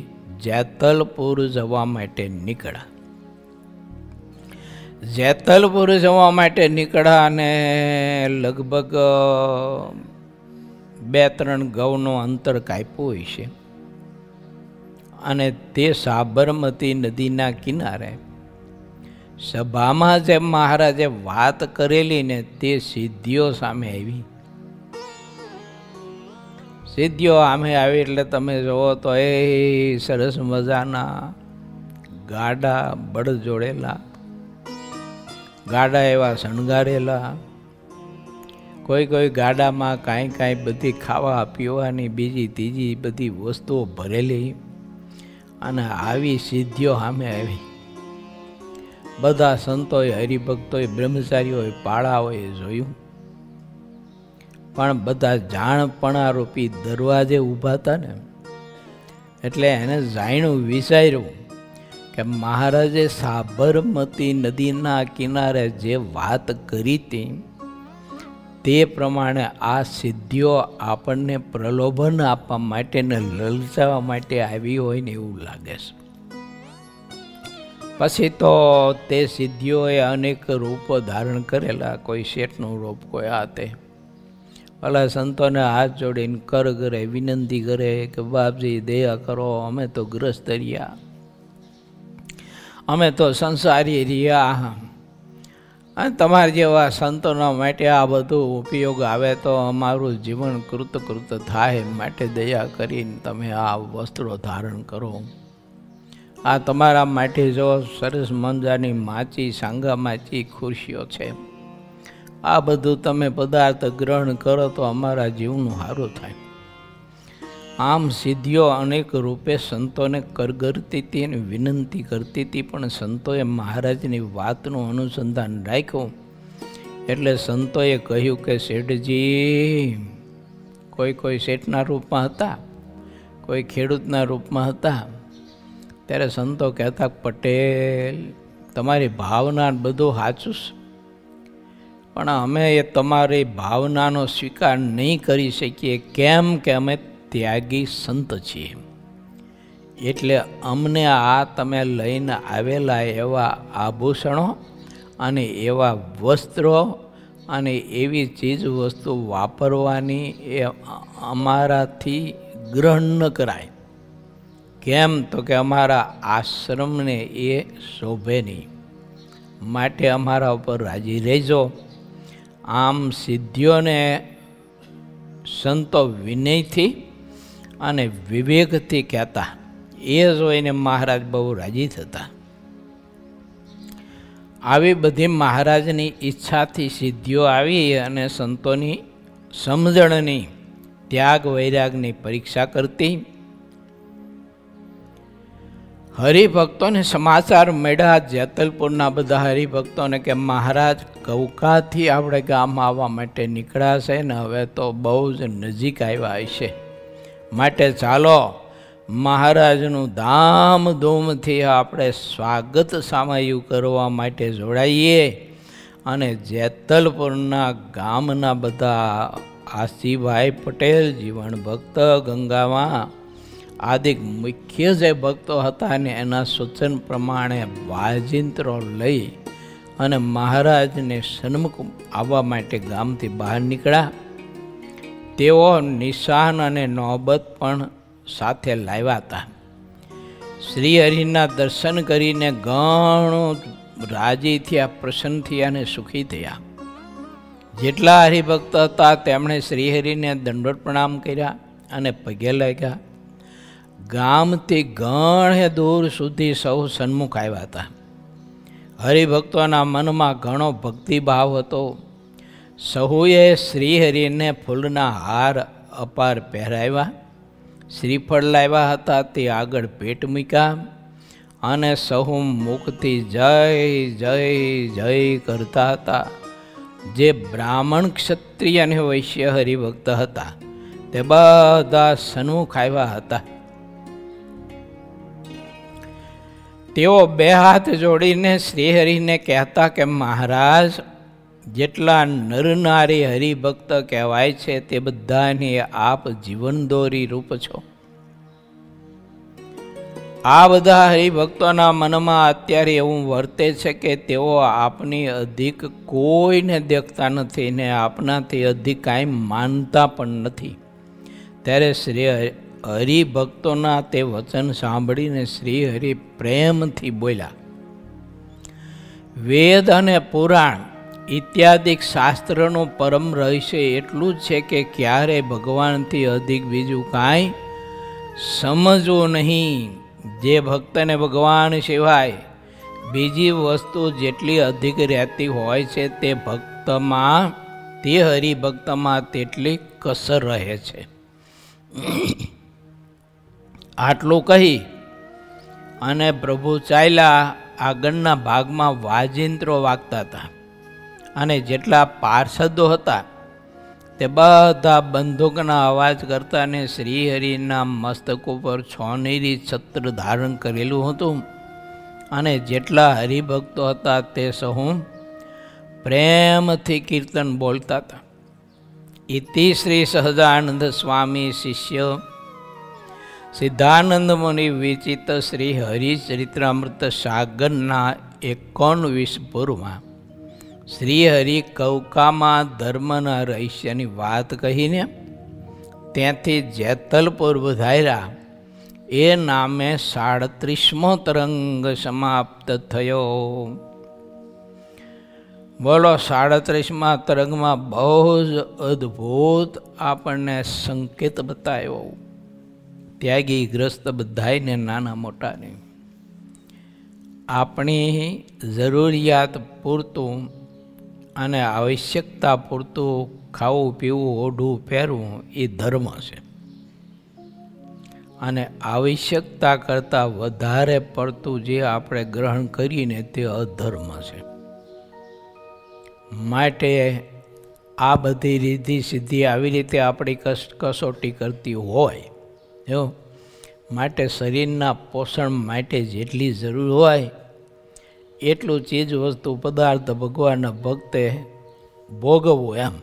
જેતલપુર જવા માટે નીકળ્યા. જેતલપુર જવા માટે નીકળ્યા અને લગભગ 2-3 ગૌનું અંતર કાપ્યું હોય છે અને તે સાબરમતી નદીના કિનારે સભામાં જે મહારાજે વાત કરેલી ને તે સિદ્ધિઓ સામે આવી. સિદ્ધિઓ સામે આવી એટલે તમે જુઓ તો એ સરસ મજાના ગાડા બળ જોડેલા, ગાડા એવા શણગારેલા, કોઈ કોઈ ગાડામાં કાંઈ બધી ખાવા પીવાની બીજી ત્રીજી બધી વસ્તુઓ ભરેલી, અને આવી સિદ્ધિઓ સામે આવી. બધા સંતોએ, હરિભક્તોએ, બ્રહ્મચારીઓએ, પાળાઓએ જોયું, પણ બધા જાણપણા રૂપી દરવાજે ઊભા હતા ને, એટલે એને જાણ્યું, વિચાર્યું કે મહારાજે સાબરમતી નદીના કિનારે જે વાત કરી હતી તે પ્રમાણે આ સિદ્ધિઓ આપણને પ્રલોભન આપવા માટે ને લલચાવવા માટે આવી હોય ને એવું લાગે છે. પછી તો તે સિદ્ધિઓએ અનેક રૂપો ધારણ કરેલા. કોઈ શેઠનું રૂપ, કોઈ આ તે. ભલા સંતોને હાથ જોડીને કર કરે, વિનંતી કરે કે બાપજી દયા કરો, અમે તો ગ્રસ્ત રહ્યા, અમે તો સંસારી રહ્યા, અને તમારા જેવા સંતોના માટે આ બધું ઉપયોગ આવે તો અમારું જીવન કૃતકૃત થાય, માટે દયા કરીને તમે આ વસ્ત્રો ધારણ કરો. આ તમારા માટે જો સરસ મંજાની માચી, સાંગા માચી ખુરશીઓ છે, આ બધું તમે પદાર્થ ગ્રહણ કરો તો અમારા જીવનું સારું થાય. આમ સિદ્ધિઓ અનેક રૂપે સંતોને કરગરતી હતી અને વિનંતી કરતી હતી, પણ સંતોએ મહારાજની વાતનું અનુસંધાન રાખ્યું. એટલે સંતોએ કહ્યું કે શેઠજી, કોઈ શેઠના રૂપમાં હતા, કોઈ ખેડૂતના રૂપમાં હતા. ત્યારે સંતો કહેતા, પટેલ તમારી ભાવના બધું સાચું છે, પણ અમે એ તમારી ભાવનાનો સ્વીકાર નહીં કરી શકીએ. કેમ કે અમે ત્યાગી સંત છીએ, એટલે અમને આ તમે લઈને આવેલા એવા આભૂષણો અને એવા વસ્ત્રો અને એવી ચીજ વસ્તુ વાપરવાની એ અમારાથી ગ્રહણ ન કરાય. કેમ તો કે અમારા આશ્રમને એ શોભે નહીં, માટે અમારા ઉપર રાજી રહેજો. આમ સિદ્ધિઓને સંતો વિનયથી અને વિવેકથી કહેતા, એ જોઈને મહારાજ બહુ રાજી થતા. આવી બધી મહારાજની ઈચ્છાથી સિદ્ધિઓ આવી અને સંતોની સમજણની, ત્યાગ વૈરાગની પરીક્ષા કરતી. હરિભક્તોને સમાચાર મળ્યા જેતલપુરના બધા હરિભક્તોને કે મહારાજ કૌકાથી આપણે ગામમાં આવવા માટે નીકળ્યા છે ને હવે તો બહુ જ નજીક આવ્યા હશે, માટે ચાલો મહારાજનું ધામધૂમથી આપણે સ્વાગત સામયું કરવા માટે જોડાઈએ. અને જેતલપુરના ગામના બધા આસીભાઈ પટેલ, જીવણ ભક્ત, ગંગામાં આદિ મુખ્ય જે ભક્તો હતા ને એના સૂચન પ્રમાણે વાજિંત્રો લઈ અને મહારાજને સન્મુખ આવવા માટે ગામથી બહાર નીકળ્યા. તેઓ નિશાન અને નોબત પણ સાથે લાવ્યા હતા. શ્રી હરિના દર્શન કરીને ઘણું રાજી થયા, પ્રસન્ન થયા અને સુખી થયા. જેટલા હરિભક્ત હતા તેમણે શ્રીહરિને દંડોત પ્રણામ કર્યા અને પગે લાગ્યા. ગામથી ઘણે દૂર સુધી સૌ સન્મુખ આવ્યા હતા. હરિભક્તોના મનમાં ઘણો ભક્તિભાવ હતો. સહુએ શ્રીહરિને ફૂલના હાર અપાર પહેરાવ્યા, શ્રીફળ લાવ્યા હતા તે આગળ ભેટ મૂક્યા અને સહુ મુખથી જય જય જય કરતા હતા. જે બ્રાહ્મણ, ક્ષત્રિય અને વૈશ્ય હરિભક્ત હતા તે બધા સન્મુખ આવ્યા હતા. તેઓ બે હાથ જોડીને શ્રીહરિને કહેતા કે મહારાજ, જેટલા નરનારી હરિભક્ત કહેવાય છે તે બધાની આપ જીવનદોરી રૂપ છો. આ બધા હરિભક્તોના મનમાં અત્યારે એવું વર્તે છે કે તેઓ આપની અધિક કોઈને દેખતા નથી ને આપનાથી અધિક કાંઈ માનતા પણ નથી. ત્યારે શ્રી હરિભક્તોના તે વચન સાંભળીને શ્રી હરિ પ્રેમથી બોલ્યા. વેદ અને પુરાણ ઇત્યાદિક શાસ્ત્રનું પરમ રહસ્ય એટલું જ છે કે ક્યારેય ભગવાનથી અધિક બીજું કાંઈ સમજવું નહીં. જે ભક્તને ભગવાન સિવાય બીજી વસ્તુ જેટલી અધિક રહેતી હોય છે તે ભક્તમાં, તે હરિભક્તમાં તેટલી કસર રહે છે. આટલું કહી અને પ્રભુ ચાલ્યા. આગળના ભાગમાં વાજિંત્રો વાગતા હતા અને જેટલા પાર્ષદો હતા તે બધા બંદૂકના અવાજ કરતા અને શ્રીહરિના મસ્તક ઉપર છોનેરી છત્ર ધારણ કરેલું હતું. અને જેટલા હરિભક્તો હતા તે સહુ પ્રેમથી કીર્તન બોલતા હતા. ઇતિ શ્રી સહજાનંદ સ્વામી શિષ્ય સિદ્ધાનંદ મુનિ વિચિત શ્રી હરિચરિત્રામૃત સાગરના 19 પૂર્વમાં શ્રી હરિ કૌકામાં ધર્મના રહસ્યની વાત કહીને ત્યાંથી જેતલપુર વધાર્યા. એ નામે 37મો તરંગ સમાપ્ત થયો. બોલો, 37મા તરંગમાં બહુ જ અદ્ભુત આપણને સંકેત બતાવ્યો. ત્યાગી ગ્રસ્ત બધાયને નાના મોટાને આપણી જરૂરિયાત પૂરતું અને આવશ્યકતા પૂરતું ખાવું પીવું ઓઢવું પહેરવું એ ધર્મ છે. અને આવશ્યકતા કરતાં વધારે પડતું જે આપણે ગ્રહણ કરીને તે અધર્મ છે. માટે આ બધી રીતિ સિદ્ધિ આવી રીતે આપણી કસોટી કરતી હોય એવું માટે શરીરના પોષણ માટે જેટલી જરૂર હોય એટલું ચીજ વસ્તુ પદાર્થ ભગવાનના ભક્તે ભોગવવું એમ.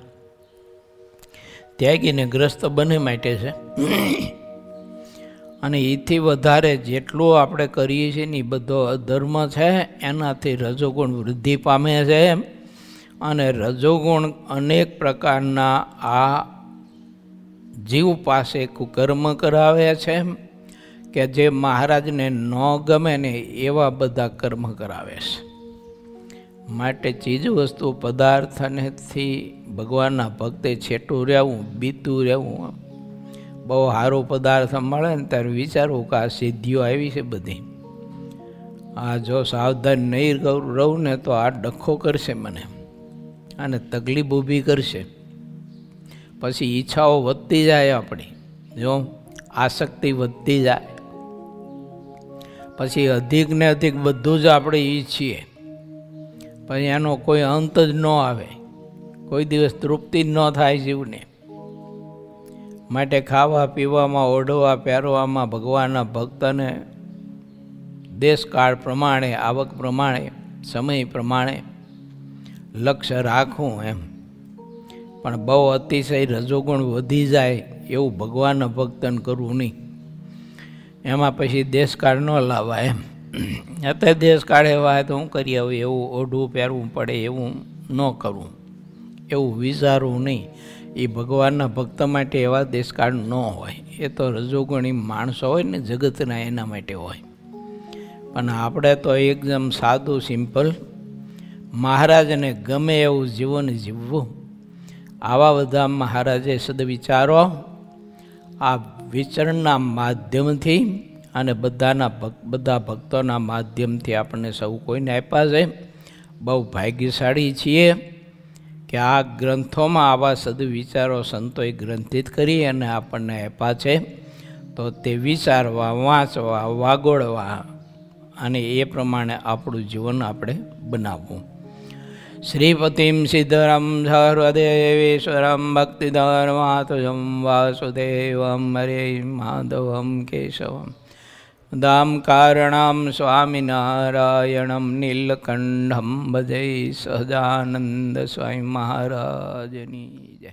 ત્યાગીને ગ્રસ્ત બને માટે છે. અને એથી વધારે જેટલું આપણે કરીએ છીએ ને એ બધો અધર્મ છે. એનાથી રજોગુણ વૃદ્ધિ પામે છે. અને રજોગુણ અનેક પ્રકારના આ જીવ પાસે કુકર્મ કરાવે છે કે જે મહારાજને ન ગમે ને એવા બધા કર્મ કરાવે છે. માટે ચીજ વસ્તુ પદાર્થથી ભગવાનના ભક્તે છેટું રહેવું, બીતું રહેવું. બહુ સારો પદાર્થ મળે ને ત્યારે વિચારવું કે આ સિદ્ધિઓ આવી છે બધી. આ જો સાવધાન નહીં રહું ને તો આ ડખો કરશે મને અને તકલીફ ઊભી કરશે. પછી ઈચ્છાઓ વધતી જાય આપણી, જો આસક્તિ વધતી જાય. પછી અધિક ને અધિક બધું જ આપણે ઈચ્છીએ, પછી એનો કોઈ અંત જ ન આવે, કોઈ દિવસ તૃપ્તિ જ ન થાય જીવને. માટે ખાવા પીવામાં, ઓઢવા પહેરવામાં ભગવાનના ભક્તને દેશકાળ પ્રમાણે, આવક પ્રમાણે, સમય પ્રમાણે લક્ષ્ય રાખવું એમ. પણ બહુ અતિશય રજોગુણ વધી જાય એવું ભગવાનના ભક્તને કરવું નહીં. એમાં પછી દેશકાળ ન લાવવા એમ. અત્યારે દેશકાળ એવા તો હું કરી આવું, એવું ઓઢવું પહેરવું પડે એવું ન કરવું, એવું વિચારવું નહીં. એ ભગવાનના ભક્ત માટે એવા દેશકાળ ન હોય. એ તો રજોગુણી માણસો હોય ને જગતના, એના માટે હોય. પણ આપણે તો એકદમ સાદું સિમ્પલ મહારાજને ગમે એવું જીવન જીવવું. આવા બધા મહારાજે સદવિચારો આ વિચરણના માધ્યમથી અને બધા ભક્તોના માધ્યમથી આપણને સૌ કોઈને આપ્યા છે. બહુ ભાગ્યશાળી છીએ કે આ ગ્રંથોમાં આવા સદવિચારો સંતોએ ગ્રંથિત કરી અને આપણને આપ્યા છે. તો તે વિચારવા, વાંચવા, વાગોળવા અને એ પ્રમાણે આપણું જીવન આપણે બનાવવું. શ્રીપતિમ સિદ્ધરમ સર્વદેવેશ્વરમ ભક્તિધર્માતુજમ વાસુદેવમ હરે માધવમ કેશવમ દામ કારણમ સ્વામિનારાયણમ નીલકંઠમ ભજે સહજાનંદ સ્વામી મહારાજની જય.